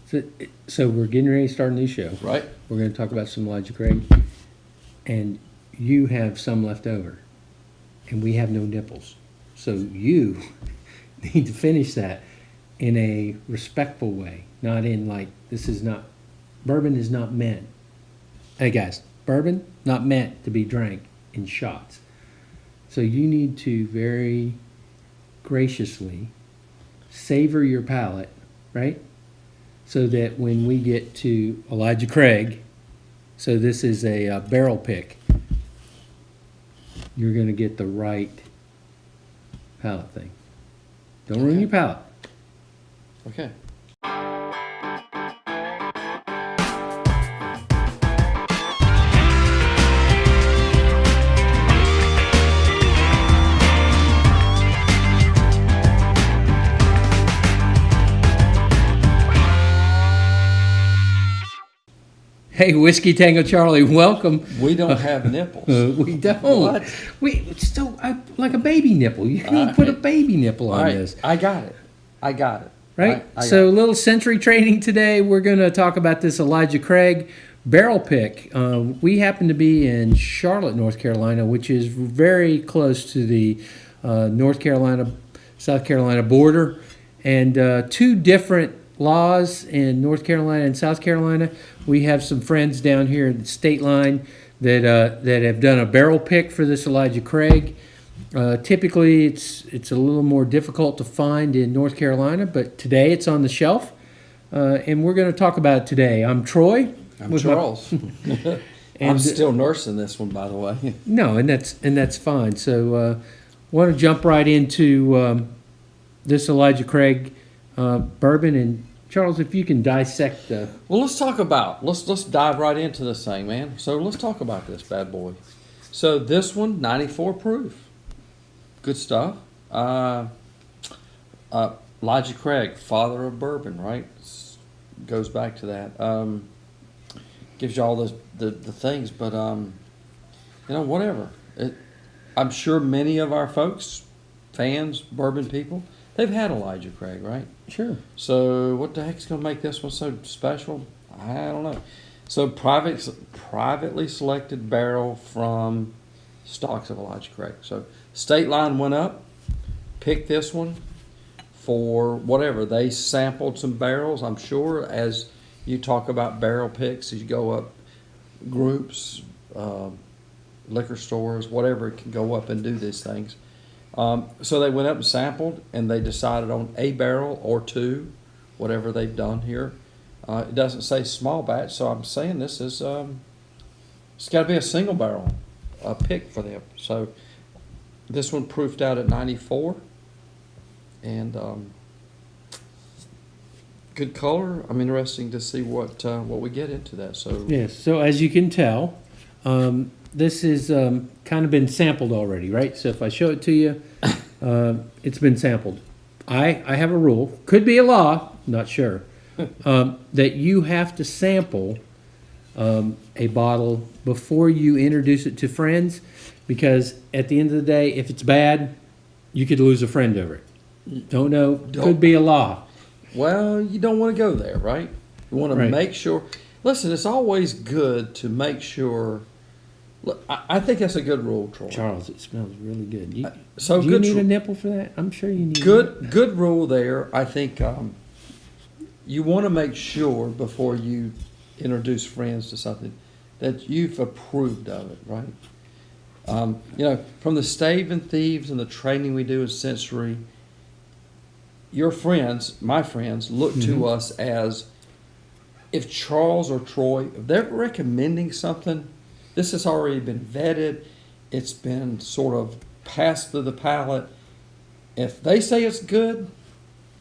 So we're getting ready to start a new show. Right. We're going to talk about some Elijah Craig, and you have some left over, and we have no nipples. So you need to finish that in a respectful way, not in like, bourbon is not meant. Hey guys, bourbon not meant to be drank in shots. So you need to very graciously savor your palate, right? So that when we get to Elijah Craig, so this is a barrel pick, you're going to get the right palate thing. Don't ruin your palate. Okay. Hey, Whiskey Tango Charlie, welcome. We don't have nipples. We don't. What? It's still like a baby nipple. You can't put a baby nipple on this. I got it. Right? I So a little sensory training today. We're going to talk about this Elijah Craig barrel pick. We happen to be in Charlotte, North Carolina, which is very close to the North Carolina, South Carolina border. And two different laws in North Carolina and South Carolina. We have some friends down here at the state line that have done a barrel pick for this Elijah Craig. Typically, it's a little more difficult to find in North Carolina, but today it's on the shelf, and we're going to talk about it today. I'm Troy. I'm Charles. I'm still nursing this one, by the way. No, and that's fine. So, want to jump right into this Elijah Craig bourbon, and Charles, if you can dissect the. Well, let's dive right into this thing, man. So let's talk about this bad boy. So this one, 94 proof. Good stuff. Elijah Craig, father of bourbon, right? Goes back to that. Gives you all the things, but whatever. I'm sure many of our folks, fans, bourbon people, they've had Elijah Craig, right? Sure. So what the heck's going to make this one so special? I don't know. So privately selected barrel from stocks of Elijah Craig. So state line went up, picked this one for whatever. They sampled some barrels, I'm sure, as you talk about barrel picks, as you go up groups, liquor stores, whatever, can go up and do these things. So they went up and sampled, and they decided on a barrel or two, whatever they've done here. It doesn't say small batch, so I'm saying this is it's got to be a single barrel pick for them. So this one proofed out at 94, and good color. I'm interested to see what we get into that. So yes. So as you can tell, this is kind of been sampled already, right? So if I show it to you, it's been sampled. I have a rule, could be a law, not sure, that you have to sample a bottle before you introduce it to friends, because at the end of the day, if it's bad, you could lose a friend over it. Don't know, could be a law. Well, you don't want to go there, right? You want to make sure. Listen, it's always good to make sure. Look, I think that's a good rule, Troy. Charles, it smells really good. Do good you need a nipple for that? I'm sure you need. Good rule there. I think you want to make sure before you introduce friends to something that you've approved of it, right? From the stave and thieves and the training we do in sensory, your friends, my friends, look to us as, if Charles or Troy, if they're recommending something, this has already been vetted. It's been sort of passed through the palate. If they say it's good,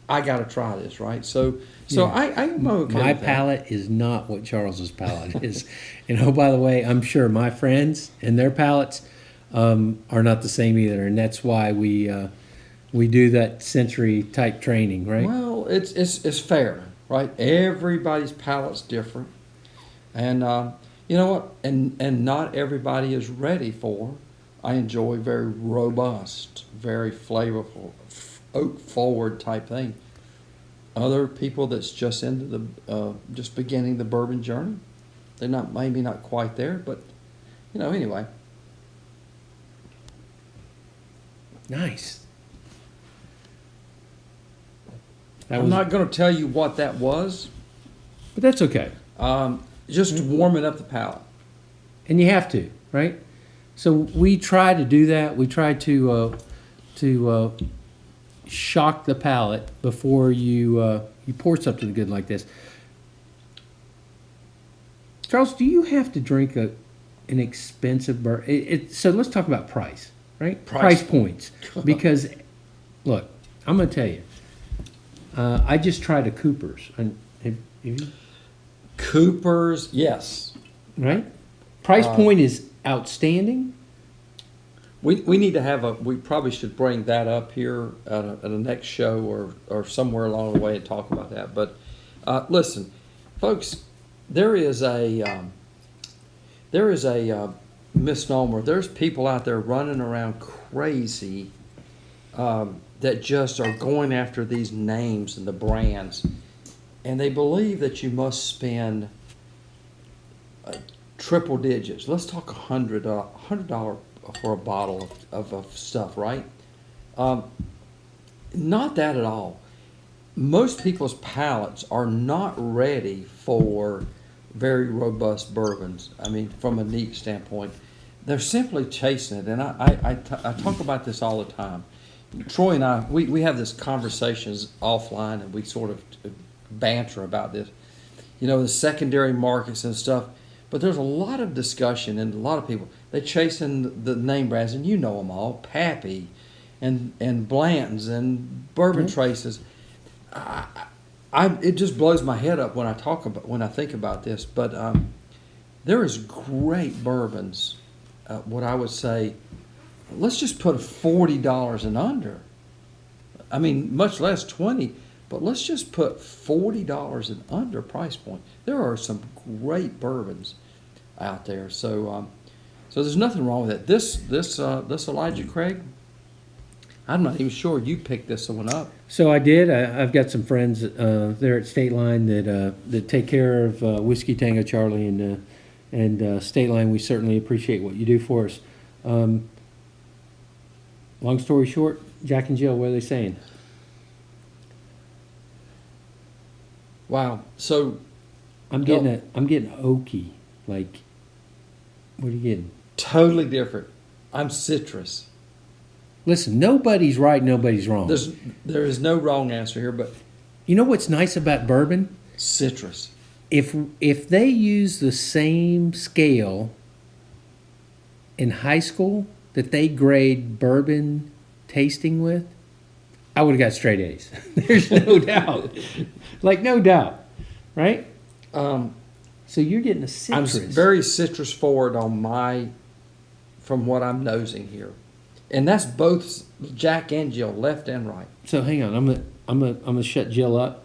I got to try this, right? So I'm okay. My with that. palate is not what Charles's palate is. And oh, by the way, I'm sure my friends and their palates are not the same either, and that's why we do that sensory type training, right? Well, it's fair, right? Everybody's palate's different, and you know what? And not everybody is ready for. I enjoy very robust, very flavorful, oak forward type thing. other people that's just into just beginning the bourbon journey. They're maybe not quite there, but anyway. Nice. I'm not going to tell you what that was. But that's okay. Just warming up the palate. And you have to, right? So we try to do that. We try to shock the palate before you pour something good like this. Charles, do you have to drink an expensive bourbon? So let's talk about price, right? Price points. Because, look, I'm going to tell you. I just tried a Cooper's. Have you? Cooper's, yes. Right? Price point is outstanding. We need to we probably should bring that up here at a next show or somewhere along the way and talk about that. But listen, folks, there is a misnomer. There's people out there running around crazy that just are going after these names and the brands, and they believe that you must spend triple digits. Let's talk $100 for a bottle of stuff, right? Not that at all. Most people's palates are not ready for very robust bourbons. I mean, from a neat standpoint, they're simply chasing it. And I talk about this all the time. Troy and I, we have this conversations offline, and we sort of banter about this. The secondary markets and stuff. But there's a lot of discussion, and a lot of people, they're chasing the name brands, and you know them all, Pappy and Blanton's and Bourbon Traces. It just blows my head up when I think about this. But there is great bourbons. What I would say, let's just put $40 and under. I mean, much less $20, but let's just put $40 and under price point. There are some great bourbons out there. So there's nothing wrong with it. This Elijah Craig, I'm not even sure you picked this one up. So I did. I've got some friends there at State Line that take care of Whiskey Tango Charlie and State Line. We certainly appreciate what you do for us. Long story short, Jack and Jill, what are they saying? Wow. So I'm getting oaky. Like, what are you getting? Totally different. I'm citrus. Listen, nobody's right, nobody's wrong. There is no wrong answer here, but you know what's nice about bourbon? Citrus. If they use the same scale in high school that they grade bourbon tasting with, I would have got straight A's. There's no doubt. Like, no doubt. Right? So you're getting a citrus. I'm very citrus forward from what I'm nosing here. And that's both Jack and Jill, left and right. So hang on, I'm gonna shut Jill up.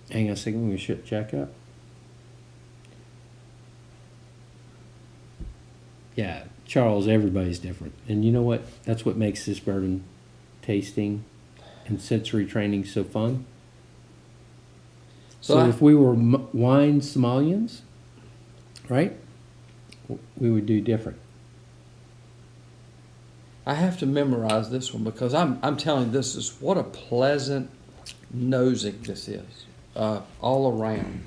Hang on a second, I'm gonna shut Jack up. Yeah, Charles, everybody's different. And you know what? That's what makes this bourbon tasting and sensory training so fun. So if we were wine sommeliers, right, we would do different. I have to memorize this one because I'm telling you, this is what a pleasant nosing this is all around.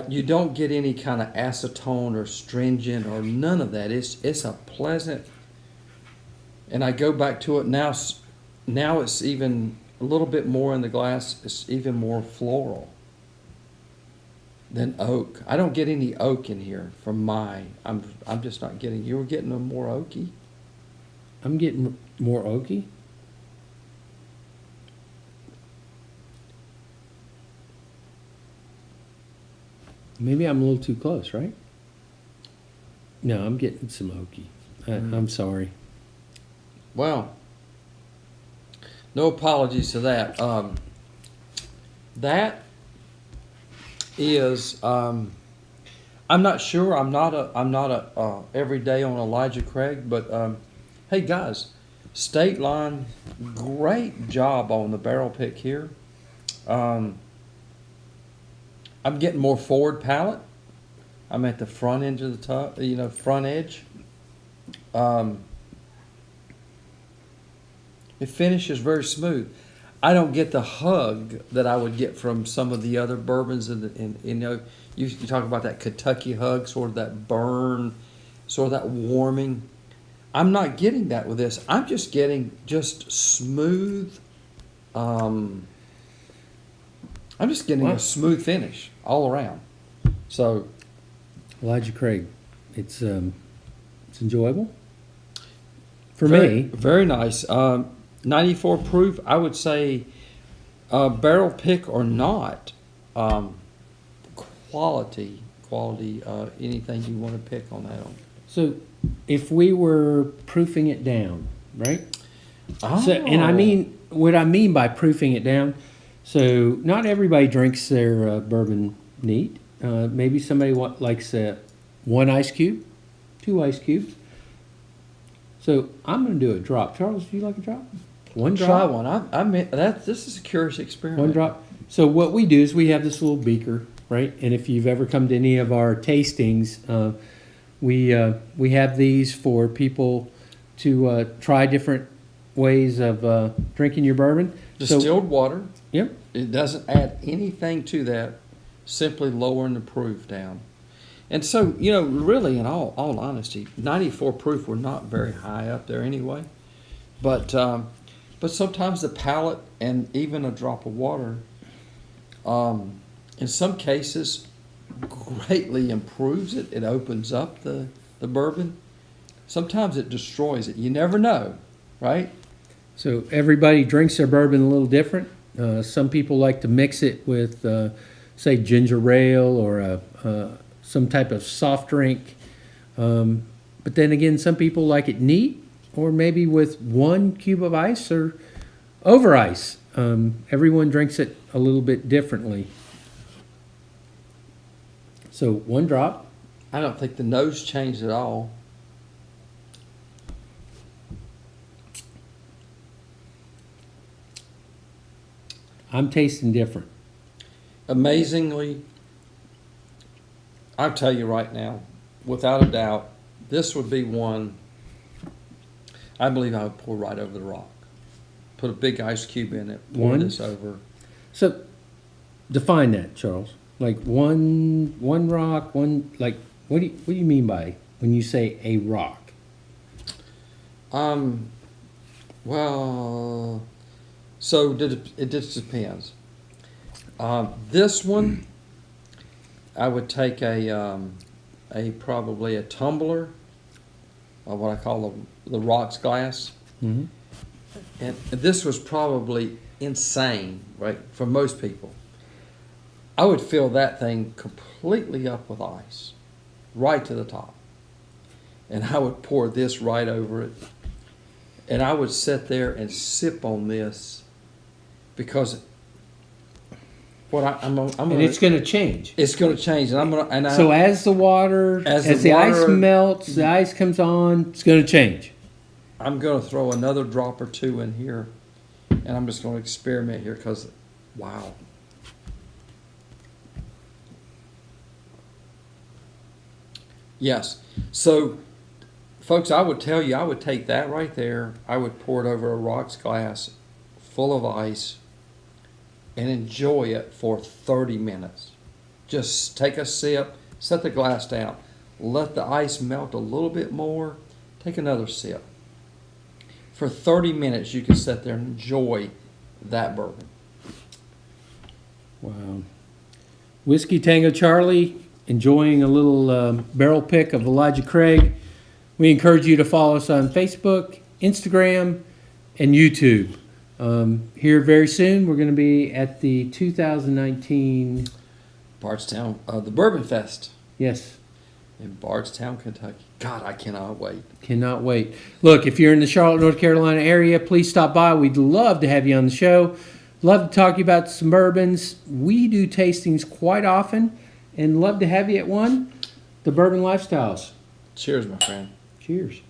You don't get any kind of acetone or stringent or none of that. It's a pleasant, and I go back to it now. Now it's even a little bit more in the glass. It's even more floral than oak. I don't get any oak in here from I'm just not getting. You were getting a more oaky. I'm getting more oaky. Maybe I'm a little too close, right? No, I'm getting some oaky. I'm sorry. Well, no apologies to that. That is, I'm not sure. I'm not a every day on Elijah Craig, but hey guys, State Line, great job on the barrel pick here. I'm getting more forward palate. I'm at the front edge of the top, front edge. It finishes very smooth. I don't get the hug that I would get from some of the other bourbons, you talk about that Kentucky hug, sort of that burn, sort of that warming. I'm not getting that with this. I'm just getting smooth. I'm just getting a smooth finish all around. So, Elijah Craig, it's enjoyable for very, me. Very nice. 94 proof. I would say, barrel pick or not, quality. Anything you want to pick on that one. So, if we were proofing it down, right? Oh. So, and I mean, what I mean by proofing it down, so not everybody drinks their bourbon neat. Maybe somebody likes 1 ice cube, 2 ice cubes. So I'm going to do a drop. Charles, do you like a drop? One drop. Try one. I mean, this is a curious experiment. One drop. So what we do is we have this little beaker, right? And if you've ever come to any of our tastings, we have these for people to try different ways of drinking your bourbon. Distilled water. Yep. It doesn't add anything to that. Simply lowering the proof down. And so, really, in all honesty, 94 proof, we're not very high up there anyway. But sometimes the palate and even a drop of water, in some cases, greatly improves it. It opens up the bourbon. Sometimes it destroys it. You never know, right? So everybody drinks their bourbon a little different. Some people like to mix it with, say, ginger ale or some type of soft drink. But then again, some people like it neat or maybe with 1 cube of ice or over ice. Everyone drinks it a little bit differently. So 1 drop. I don't think the nose changed at all. I'm tasting different. Amazingly, I'll tell you right now, without a doubt, this would be one I believe I would pour right over the rock. Put a big ice cube in it, pour this over. So define that, Charles. Like one rock, what do you mean by when you say a rock? Well, so it just depends. This one, I would take probably a tumbler of what I call the rocks glass. Mm-hmm. And this was probably insane, right, for most people. I would fill that thing completely up with ice, right to the top. And I would pour this right over it. And I would sit there and sip on this because I'm And it's going to change. It's going to change, and so as the water, as the ice melts, the ice comes on, it's going to change. I'm going to throw another drop or 2 in here, and I'm just going to experiment here because, wow. Yes. So, folks, I would tell you, I would take that right there. I would pour it over a rocks glass full of ice and enjoy it for 30 minutes. Just take a sip, set the glass down, let the ice melt a little bit more, take another sip. For 30 minutes, you can sit there and enjoy that bourbon. Wow. Whiskey Tango Charlie, enjoying a little barrel pick of Elijah Craig. We encourage you to follow us on Facebook, Instagram, and YouTube. Here very soon, we're going to be at the 2019... Bardstown, the Bourbon Fest. Yes. In Bardstown, Kentucky. God, I cannot wait. Cannot wait. Look, if you're in the Charlotte, North Carolina area, please stop by. We'd love to have you on the show. Love to talk to you about some bourbons. We do tastings quite often and love to have you at one. The Bourbon Lifestyles. Cheers, my friend. Cheers.